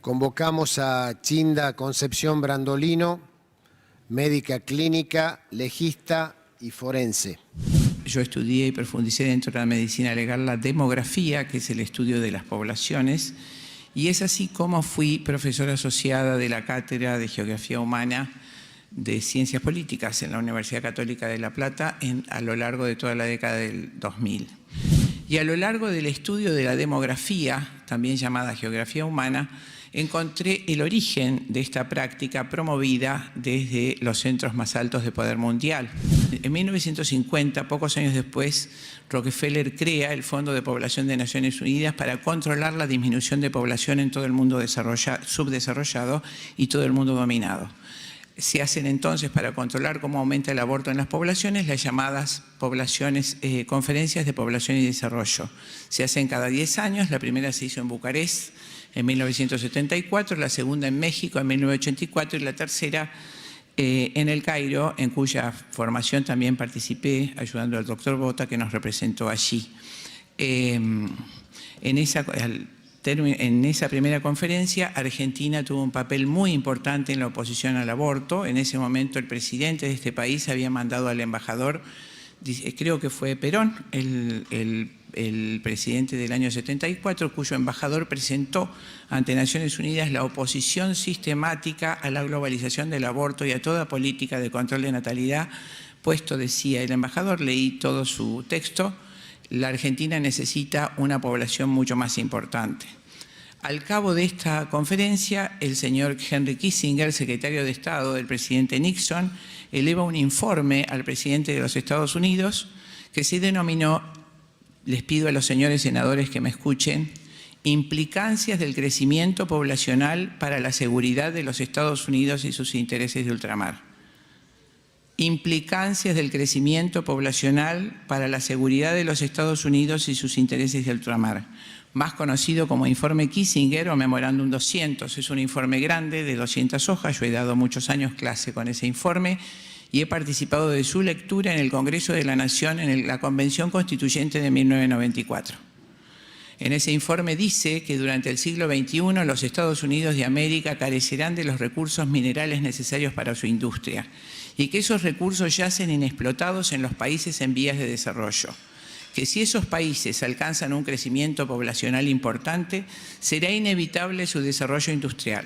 Convocamos a Chinda Concepción Brandolino, médica clínica, legista y forense. Yo estudié y profundicé dentro de la medicina legal la demografía, que es el estudio de las poblaciones, y es así como fui profesora asociada de la Cátedra de Geografía Humana de Ciencias Políticas en la Universidad Católica de La Plata a lo largo de toda la década del 2000. Y a lo largo del estudio de la demografía, también llamada geografía humana, encontré el origen de esta práctica promovida desde los centros más altos de poder mundial. En 1950, pocos años después, Rockefeller crea el Fondo de Población de Naciones Unidas para controlar la disminución de población en todo el mundo subdesarrollado y todo el mundo dominado. Se hacen entonces, para controlar cómo aumenta el aborto en las poblaciones, las llamadas conferencias de población y desarrollo. Se hacen cada 10 años, la primera se hizo en Bucarest en 1974, la segunda en México en 1984 y la tercera en El Cairo, en cuya formación también participé ayudando al doctor Bota, que nos representó allí. En esa primera conferencia, Argentina tuvo un papel muy importante en la oposición al aborto. En ese momento el presidente de este país había mandado al embajador, creo que fue Perón, el presidente del año 74, cuyo embajador presentó ante Naciones Unidas la oposición sistemática a la globalización del aborto y a toda política de control de natalidad, puesto, decía el embajador, leí todo su texto, la Argentina necesita una población mucho más importante. Al cabo de esta conferencia, el señor Henry Kissinger, secretario de Estado del presidente Nixon, eleva un informe al presidente de los Estados Unidos que se denominó, les pido a los señores senadores que me escuchen, implicancias del crecimiento poblacional para la seguridad de los Estados Unidos y sus intereses de ultramar. Implicancias del crecimiento poblacional para la seguridad de los Estados Unidos y sus intereses de ultramar, más conocido como informe Kissinger o Memorándum 200. Es un informe grande de 200 hojas, yo he dado muchos años clase con ese informe y he participado de su lectura en el Congreso de la Nación en la Convención Constituyente de 1994. En ese informe dice que durante el siglo XXI los Estados Unidos de América carecerán de los recursos minerales necesarios para su industria y que esos recursos yacen inexplotados en los países en vías de desarrollo. Que si esos países alcanzan un crecimiento poblacional importante, será inevitable su desarrollo industrial.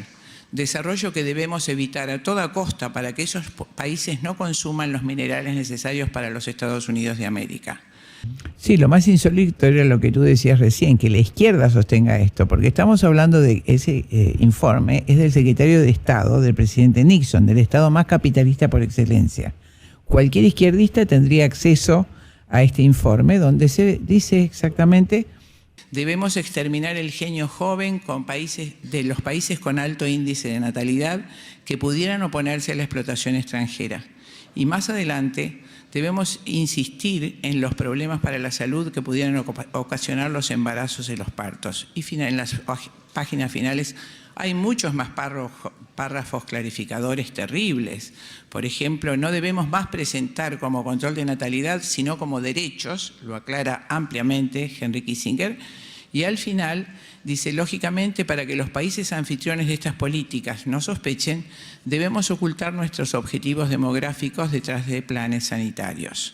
Desarrollo que debemos evitar a toda costa para que esos países no consuman los minerales necesarios para los Estados Unidos de América. Sí, lo más insólito era lo que tú decías recién, que la izquierda sostenga esto, porque estamos hablando de ese informe, es del secretario de Estado, del presidente Nixon, del Estado más capitalista por excelencia. Cualquier izquierdista tendría acceso a este informe donde se dice exactamente: debemos exterminar el genio joven de los países con alto índice de natalidad que pudieran oponerse a la explotación extranjera. Y más adelante debemos insistir en los problemas para la salud que pudieran ocasionar los embarazos y los partos. Y en las páginas finales hay muchos más párrafos clarificadores terribles. Por ejemplo, no debemos más presentar como control de natalidad, sino como derechos, lo aclara ampliamente Henry Kissinger. Y al final dice, lógicamente, para que los países anfitriones de estas políticas no sospechen, debemos ocultar nuestros objetivos demográficos detrás de planes sanitarios.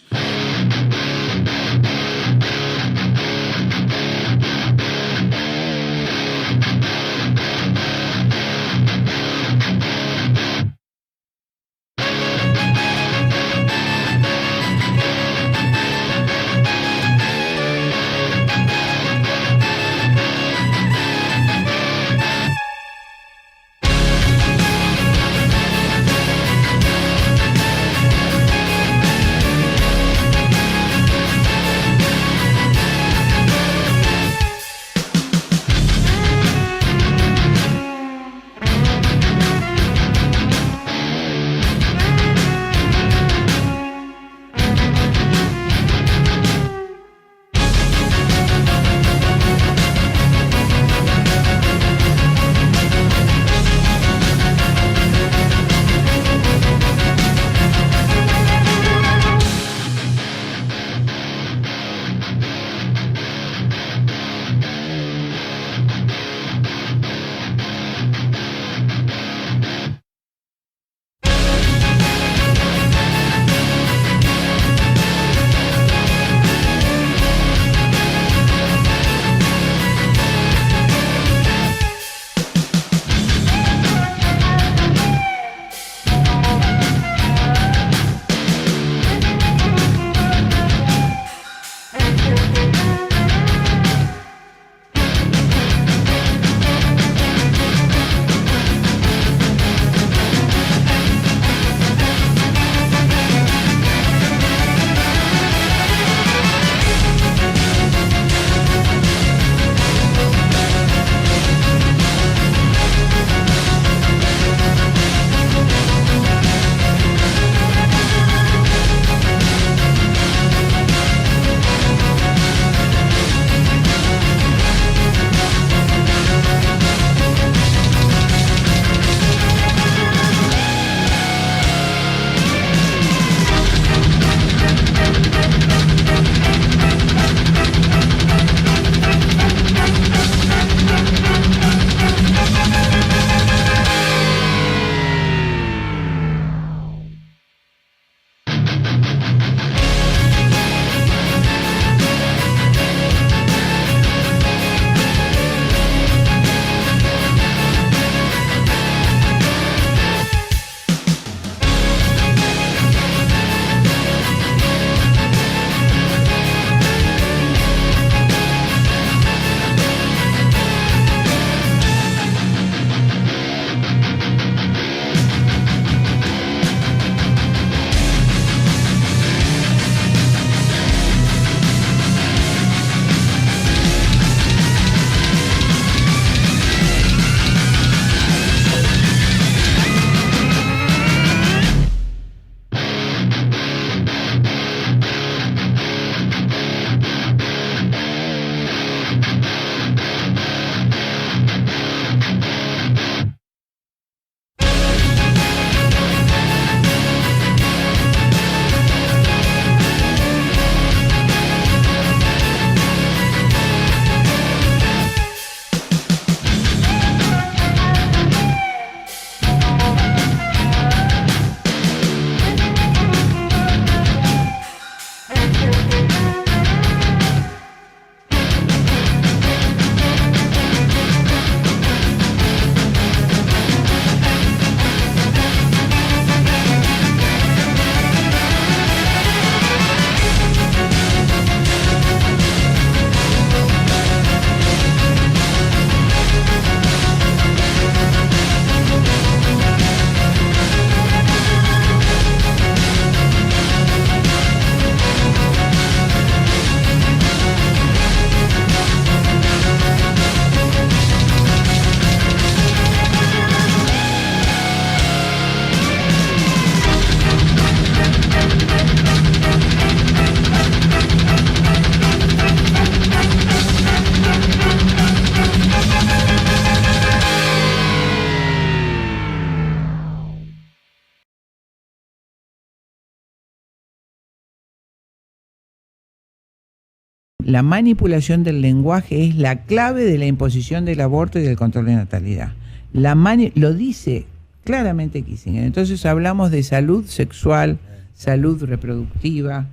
la manipulación del lenguaje es la clave de la imposición del aborto y del control de natalidad. Lo dice claramente Kissinger. Entonces hablamos de salud sexual, salud reproductiva,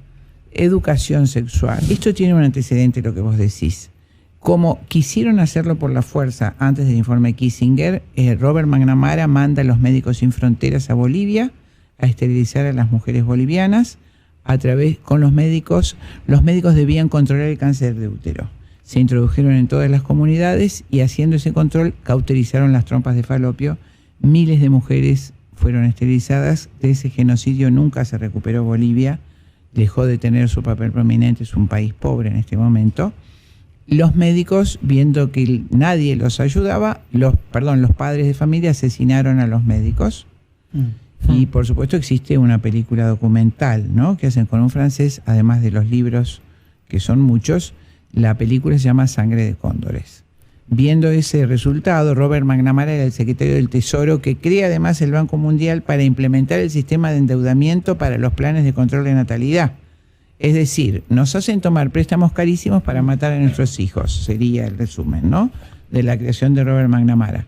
educación sexual. Esto tiene un antecedente, lo que vos decís. Como quisieron hacerlo por la fuerza antes del informe Kissinger, Robert McNamara manda a los Médicos Sin Fronteras a Bolivia a esterilizar a las mujeres bolivianas. Con los médicos debían controlar el cáncer de útero. Se introdujeron en todas las comunidades y haciendo ese control cauterizaron las trompas de falopio. Miles de mujeres fueron esterilizadas. De ese genocidio nunca se recuperó Bolivia. Dejó de tener su papel prominente, es un país pobre en este momento. Los médicos, viendo que nadie los ayudaba, los padres de familia asesinaron a los médicos. Y por supuesto existe una película documental, ¿no?, que hacen con un francés, además de los libros, que son muchos. La película se llama Sangre de Cóndores. Viendo ese resultado, Robert McNamara era el secretario del Tesoro, que crea además el Banco Mundial para implementar el sistema de endeudamiento para los planes de control de natalidad. Es decir, nos hacen tomar préstamos carísimos para matar a nuestros hijos, sería el resumen, ¿no?, de la creación de Robert McNamara.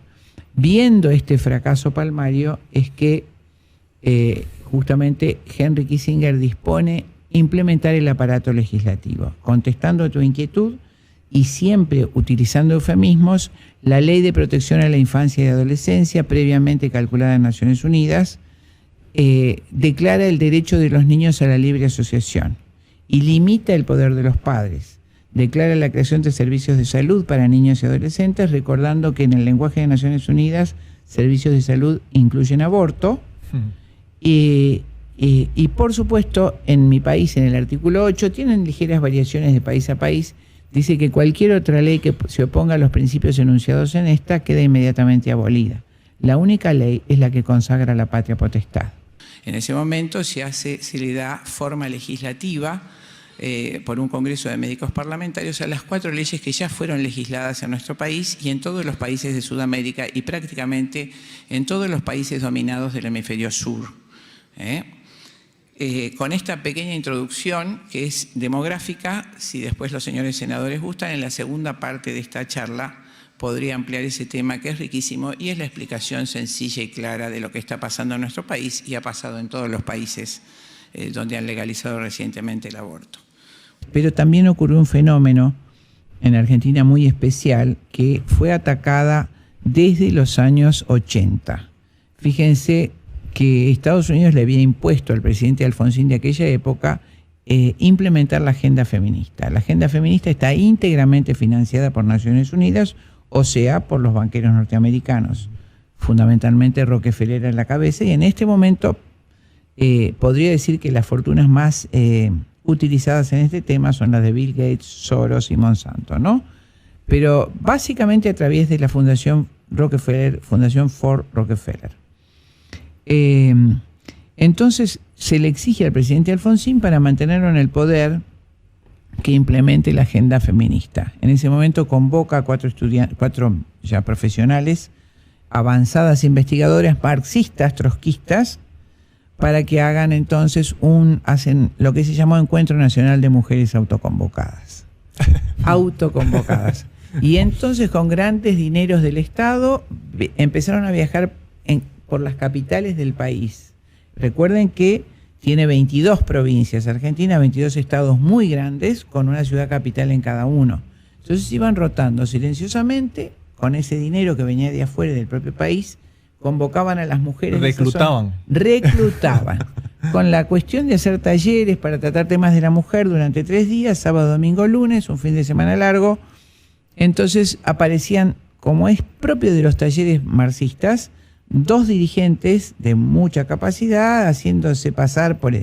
Viendo este fracaso palmario es que justamente Henry Kissinger dispone implementar el aparato legislativo. Contestando a tu inquietud y siempre utilizando eufemismos, la Ley de Protección a la Infancia y Adolescencia, previamente calculada en Naciones Unidas, declara el derecho de los niños a la libre asociación y limita el poder de los padres. Declara la creación de servicios de salud para niños y adolescentes, recordando que en el lenguaje de Naciones Unidas, servicios de salud incluyen aborto. Y por supuesto, en mi país, en el artículo 8, tienen ligeras variaciones de país a país. Dice que cualquier otra ley que se oponga a los principios enunciados en esta queda inmediatamente abolida. La única ley es la que consagra la patria potestad. En ese momento se le da forma legislativa por un Congreso de Médicos Parlamentarios a las 4 leyes que ya fueron legisladas en nuestro país y en todos los países de Sudamérica y prácticamente en todos los países dominados del hemisferio sur. Con esta pequeña introducción, que es demográfica, si después los señores senadores gustan, en la segunda parte de esta charla podría ampliar ese tema, que es riquísimo y es la explicación sencilla y clara de lo que está pasando en nuestro país y ha pasado en todos los países donde han legalizado recientemente el aborto. Pero también ocurrió un fenómeno en Argentina muy especial, que fue atacada desde los años 80. Fíjense que Estados Unidos le había impuesto al presidente Alfonsín de aquella época implementar la agenda feminista. La agenda feminista está íntegramente financiada por Naciones Unidas, o sea, por los banqueros norteamericanos, fundamentalmente Rockefeller en la cabeza, y en este momento podría decir que las fortunas más utilizadas en este tema son las de Bill Gates, Soros y Monsanto, ¿no? Pero básicamente a través de la Fundación Rockefeller, Fundación Ford Rockefeller. Entonces se le exige al presidente Alfonsín, para mantenerlo en el poder, que implemente la agenda feminista. En ese momento convoca a 4 ya profesionales, avanzadas investigadoras, marxistas, trotskistas, para que hagan entonces hacen lo que se llamó Encuentro Nacional de Mujeres Autoconvocadas. Autoconvocadas. Y entonces, con grandes dineros del Estado, empezaron a viajar por las capitales del país. Recuerden que tiene 22 provincias, Argentina, 22 estados muy grandes, con una ciudad capital en cada uno. Entonces iban rotando silenciosamente, con ese dinero que venía de afuera del propio país, convocaban a las mujeres. Reclutaban. Reclutaban. Con la cuestión de hacer talleres para tratar temas de la mujer durante 3 días, sábado, domingo, lunes, un fin de semana largo. Entonces aparecían, como es propio de los talleres marxistas, 2 dirigentes de mucha capacidad haciéndose pasar por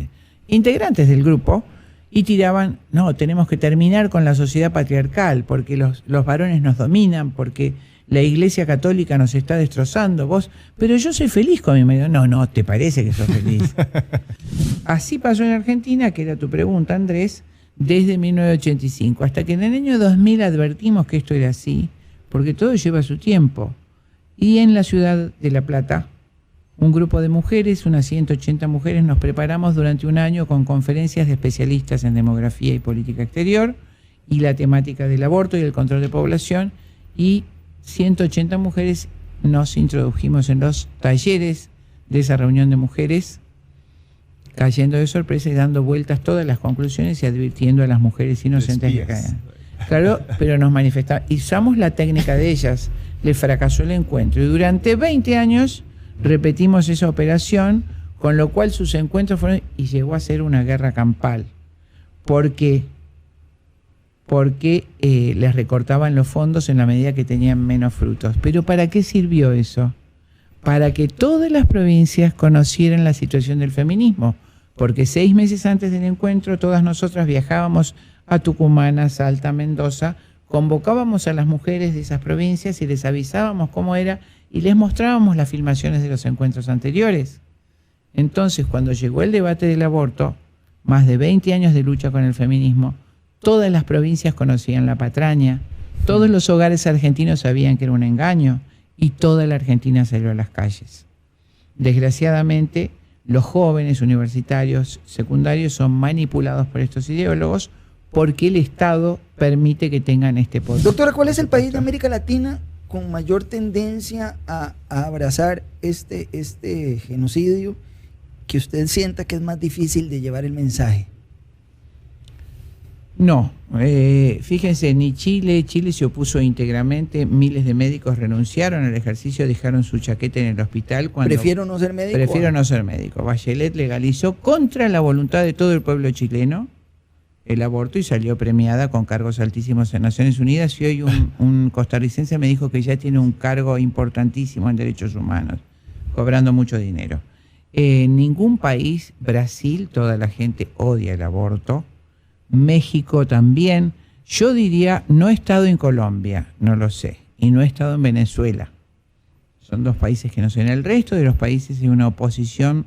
integrantes del grupo y tiraban: no, tenemos que terminar con la sociedad patriarcal porque los varones nos dominan, porque la Iglesia Católica nos está destrozando. Pero yo soy feliz con mi marido. No, ¿te parece que sos feliz? Así pasó en Argentina, que era tu pregunta, Andrés, desde 1985, hasta que en el año 2000 advertimos que esto era así, porque todo lleva su tiempo. Y en la ciudad de La Plata, un grupo de mujeres, unas 180 mujeres, nos preparamos durante un año con conferencias de especialistas en demografía y política exterior, y la temática del aborto y el control de población, y 180 mujeres nos introdujimos en los talleres de esa reunión de mujeres, cayendo de sorpresa y dando vueltas todas las conclusiones y advirtiendo a las mujeres inocentes que caían. Claro, pero nos manifestamos. Y usamos la técnica de ellas. Le fracasó el encuentro. Y durante 20 años repetimos esa operación, con lo cual sus encuentros fueron... Y llegó a ser una guerra campal. ¿Por qué? Porque les recortaban los fondos en la medida que tenían menos frutos. ¿Pero para qué sirvió eso? Para que todas las provincias conocieran la situación del feminismo, porque 6 meses antes del encuentro todas nosotras viajábamos a Tucumán, a Salta, a Mendoza, convocábamos a las mujeres de esas provincias y les avisábamos cómo era y les mostrábamos las filmaciones de los encuentros anteriores. Entonces, cuando llegó el debate del aborto, más de 20 años de lucha con el feminismo, todas las provincias conocían la patraña, todos los hogares argentinos sabían que era un engaño, y toda la Argentina salió a las calles. Desgraciadamente, los jóvenes universitarios, secundarios, son manipulados por estos ideólogos porque el Estado permite que tengan este poder. Doctora, ¿cuál es el país de América Latina con mayor tendencia a abrazar este genocidio que usted sienta que es más difícil de llevar el mensaje? No, fíjense, ni Chile se opuso íntegramente, miles de médicos renunciaron al ejercicio, dejaron su chaqueta en el hospital. Prefiero no ser médico. Prefiero no ser médico. Bachelet legalizó contra la voluntad de todo el pueblo chileno el aborto y salió premiada con cargos altísimos en Naciones Unidas, y hoy un costarricense me dijo que ya tiene un cargo importantísimo en derechos humanos, cobrando mucho dinero. En ningún país, Brasil, toda la gente odia el aborto. México también. Yo diría, no he estado en Colombia, no lo sé, y no he estado en Venezuela. Son 2 países que no sé. En el resto de los países hay una oposición,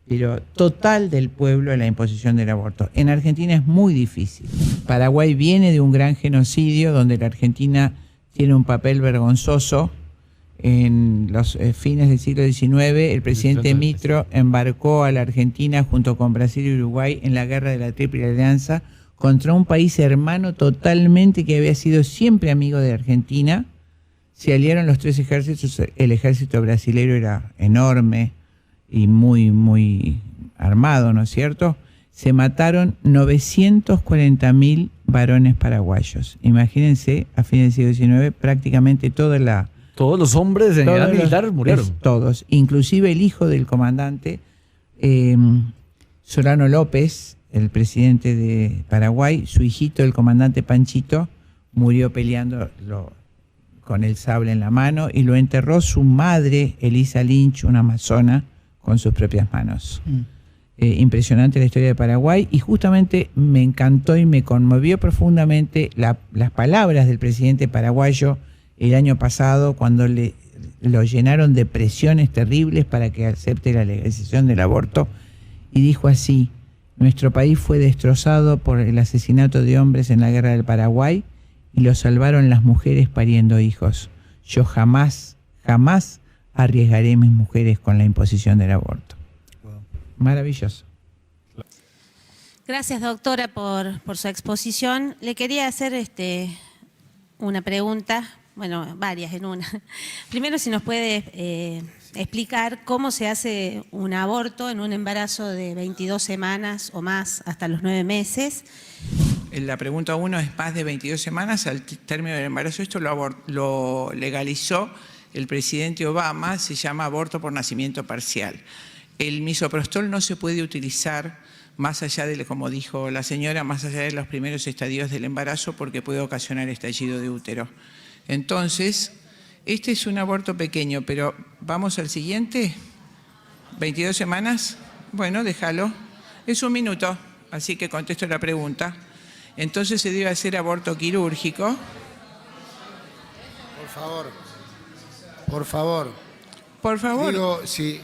pero total del pueblo a la imposición del aborto. En Argentina es muy difícil. Paraguay viene de un gran genocidio donde la Argentina tiene un papel vergonzoso. En los fines del siglo XIX, el presidente Mitro embarcó a la Argentina junto con Brasil y Uruguay en la guerra de la Triple Alianza contra un país hermano totalmente que había sido siempre amigo de Argentina. Se aliaron los 3 ejércitos. El ejército brasileño era enorme y muy armado, ¿no es cierto? Se mataron 940.000 varones paraguayos. Imagínense, a fines del siglo XIX, prácticamente todos los hombres en edad militar murieron. Todos, inclusive el hijo del comandante, Solano López, el presidente de Paraguay, su hijito, el comandante Panchito, murió peleando con el sable en la mano, y lo enterró su madre, Elisa Lynch, una amazona, con sus propias manos. Impresionante la historia de Paraguay, y justamente me encantó y me conmovió profundamente las palabras del presidente paraguayo el año pasado, cuando lo llenaron de presiones terribles para que acepte la legalización del aborto, y dijo así: nuestro país fue destrozado por el asesinato de hombres en la guerra del Paraguay y lo salvaron las mujeres pariendo hijos. Yo jamás arriesgaré a mis mujeres con la imposición del aborto. Wow. Maravilloso. Gracias, doctora, por su exposición. Le quería hacer una pregunta. Bueno, varias en una. Primero, si nos puede explicar cómo se hace un aborto en un embarazo de 22 semanas o más hasta los 9 meses. La pregunta 1 es más de 22 semanas al término del embarazo. Esto lo legalizó el presidente Obama, se llama aborto por nacimiento parcial. El misoprostol no se puede utilizar más allá de, como dijo la señora, más allá de los primeros estadios del embarazo, porque puede ocasionar estallido de útero. Entonces, este es un aborto pequeño, pero vamos al siguiente. 22 semanas. Bueno, déjalo. Es 1 minuto, así que contesto la pregunta. Entonces se debe hacer aborto quirúrgico. Por favor. Por favor. Por favor. Digo, si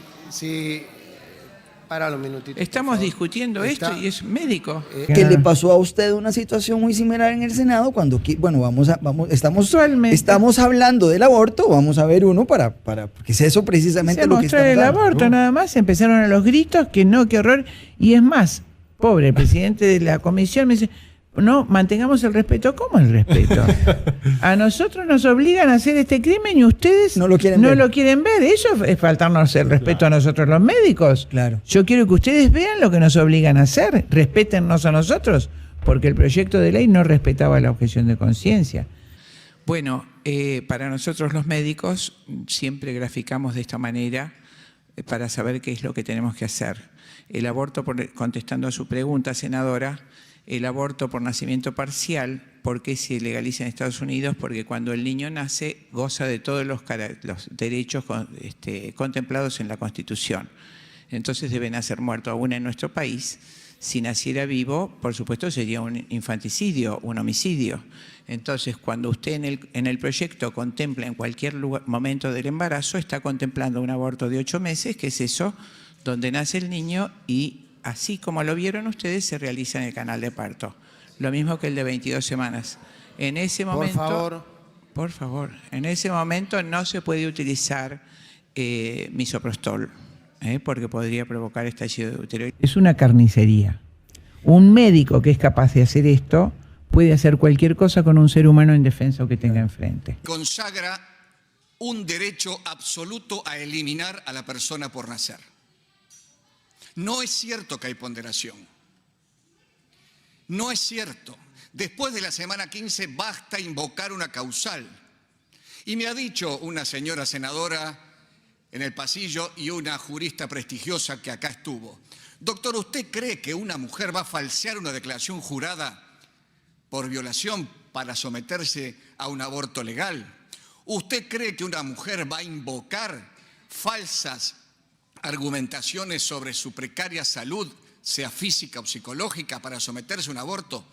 para los minutitos. Estamos discutiendo esto y es médico. ¿Qué le pasó a usted una situación muy similar en el Senado cuando, bueno, estamos hablando del aborto, vamos a ver uno porque es eso precisamente lo que estamos el hablando, aborto, ¿no? Nada más, empezaron a los gritos, que no, qué horror, y es más, pobre, el presidente de la comisión me dice, no mantengamos el respeto. ¿Cómo el respeto? A nosotros nos obligan a hacer este crimen y ustedes no lo quieren ver. Eso es faltarnos el respeto a nosotros los médicos. Claro. Yo quiero que ustedes vean lo que nos obligan a hacer. Respétennos a nosotros, porque el proyecto de ley no respetaba la objeción de conciencia. Bueno, para nosotros los médicos siempre graficamos de esta manera para saber qué es lo que tenemos que hacer. El aborto, contestando a su pregunta, senadora, el aborto por nacimiento parcial, ¿por qué se legaliza en Estados Unidos? Porque cuando el niño nace goza de todos los derechos contemplados en la Constitución. Entonces debe nacer muerto aún en nuestro país. Si naciera vivo, por supuesto, sería un infanticidio, un homicidio. Entonces, cuando usted en el proyecto contempla en cualquier momento del embarazo, está contemplando un aborto de 8 meses, que es eso, donde nace el niño y así como lo vieron ustedes, se realiza en el canal de parto. Lo mismo que el de 22 semanas. En ese momento, por favor, en ese momento no se puede utilizar misoprostol, porque podría provocar estallido de útero. Es una carnicería. Un médico que es capaz de hacer esto puede hacer cualquier cosa con un ser humano indefenso que tenga enfrente. Consagra un derecho absoluto a eliminar a la persona por nacer. No es cierto que hay ponderación. No es cierto. Después de la semana 15 basta invocar una causal. Y me ha dicho una señora senadora en el pasillo y una jurista prestigiosa que acá estuvo: doctor, ¿usted cree que una mujer va a falsear una declaración jurada por violación para someterse a un aborto legal? ¿Usted cree que una mujer va a invocar falsas argumentaciones sobre su precaria salud, sea física o psicológica, para someterse a un aborto?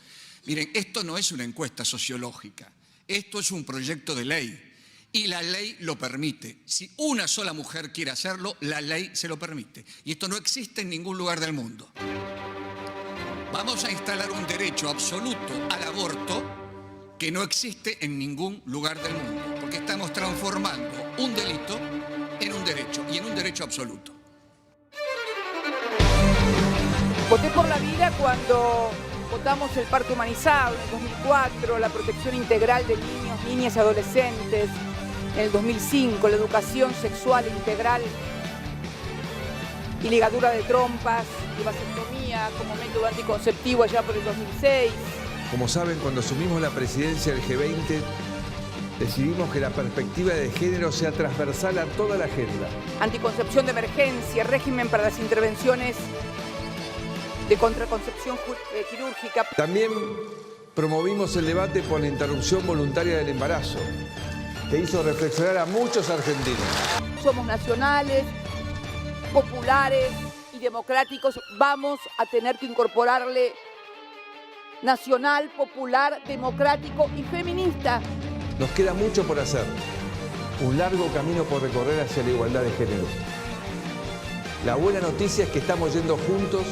Miren, esto no es una encuesta sociológica, esto es un proyecto de ley y la ley lo permite. Si una sola mujer quiere hacerlo, la ley se lo permite. Y esto no existe en ningún lugar del mundo. Vamos a instalar un derecho absoluto al aborto que no existe en ningún lugar del mundo, porque estamos transformando un delito en un derecho y en un derecho absoluto. Voté por la vida cuando votamos el parto humanizado en el 2004, la protección integral de niños, niñas y adolescentes en el 2005, la educación sexual integral y ligadura de trompas y vasectomía como método anticonceptivo allá por el 2006. Como saben, cuando asumimos la presidencia del G20, decidimos que la perspectiva de género sea transversal a toda la agenda. Anticoncepción de emergencia, régimen para las intervenciones de contraconcepción quirúrgica. También promovimos el debate por la interrupción voluntaria del embarazo, que hizo reflexionar a muchos argentinos. Somos nacionales, populares y democráticos. Vamos a tener que incorporarle nacional, popular, democrático y feminista. Nos queda mucho por hacer, un largo camino por recorrer hacia la igualdad de género. La buena noticia es que estamos yendo juntos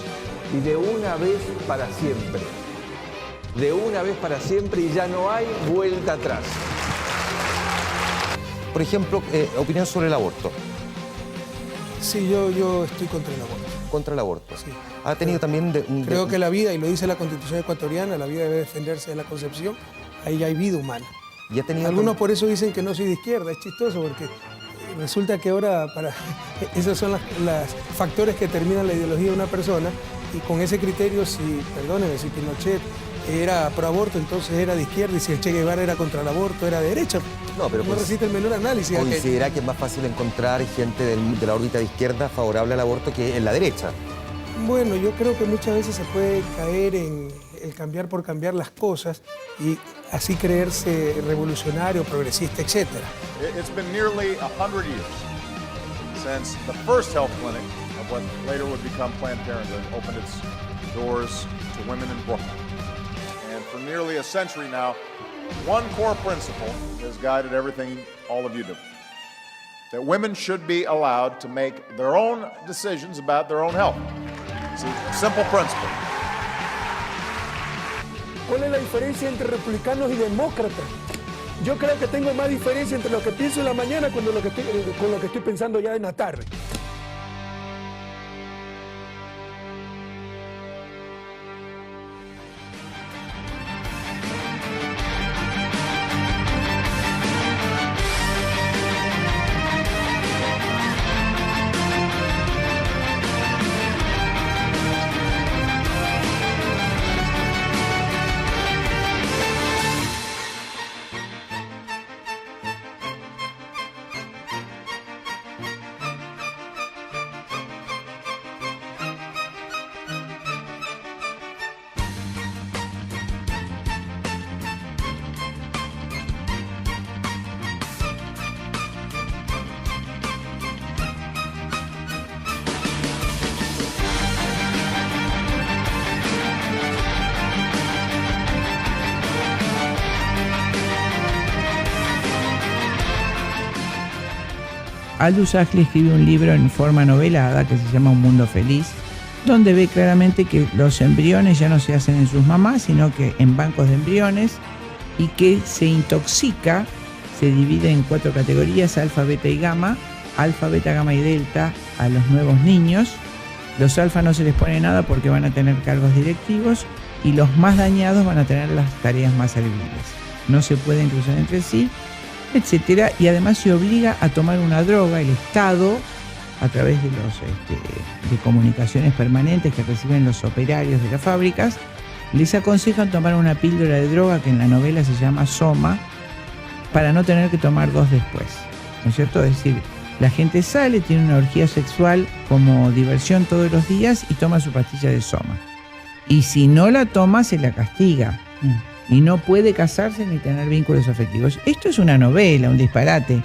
y de una vez para siempre. De una vez para siempre y ya no hay vuelta atrás. Por ejemplo, opinión sobre el aborto. Sí, yo estoy contra el aborto. Contra el aborto. Sí. Ha tenido también... Creo que la vida, y lo dice la Constitución ecuatoriana, la vida debe defenderse de la concepción. Ahí hay vida humana. ¿Y ha tenido algunos por eso dicen que no soy de izquierda? Es chistoso porque resulta que ahora esos son los factores que determinan la ideología de una persona, y con ese criterio, perdónenme, si Pinochet era pro aborto, entonces era de izquierda, y si el Che Guevara era contra el aborto, era de derecha. No, pero no resiste el menor análisis. ¿Considera que es más fácil encontrar gente de la órbita de izquierda favorable al aborto que en la derecha? Bueno, yo creo que muchas veces se puede caer en el cambiar por cambiar las cosas y así creerse revolucionario, progresista, etc. It's been nearly 100 years since the first health clinic of what later would become Planned Parenthood opened its doors to women in Brooklyn. And for nearly a century now, one core principle has guided everything all of you do. That women should be allowed to make their own decisions about their own health. It's a simple principle. ¿Cuál es la diferencia entre republicanos y demócratas? Yo creo que tengo más diferencia entre lo que pienso en la mañana con lo que estoy pensando ya en la tarde. Aldous Huxley escribe un libro en forma novelada que se llama Un Mundo Feliz, donde ve claramente que los embriones ya no se hacen en sus mamás, sino que en bancos de embriones, y que se intoxica, se divide en 4 categorías: alfa, beta y gamma, alfa, beta, gamma y delta a los nuevos niños. Los alfa no se les pone nada porque van a tener cargos directivos, y los más dañados van a tener las tareas más serviles. No se pueden cruzar entre sí, etcétera, y además se obliga a tomar una droga. El Estado, a través de de comunicaciones permanentes que reciben los operarios de las fábricas, les aconsejan tomar una píldora de droga que en la novela se llama Soma, para no tener que tomar 2 después, ¿no es cierto? Es decir, la gente sale, tiene una orgía sexual como diversión todos los días y toma su pastilla de Soma. Y si no la toma, se la castiga. Y no puede casarse ni tener vínculos afectivos. Esto es una novela, un disparate.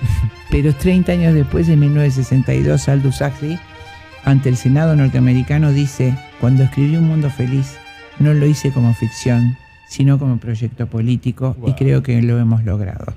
Pero 30 años después, en 1962, Aldous Huxley, ante el Senado norteamericano, dice: cuando escribí Un Mundo Feliz, no lo hice como ficción, sino como proyecto político, y creo que lo hemos logrado.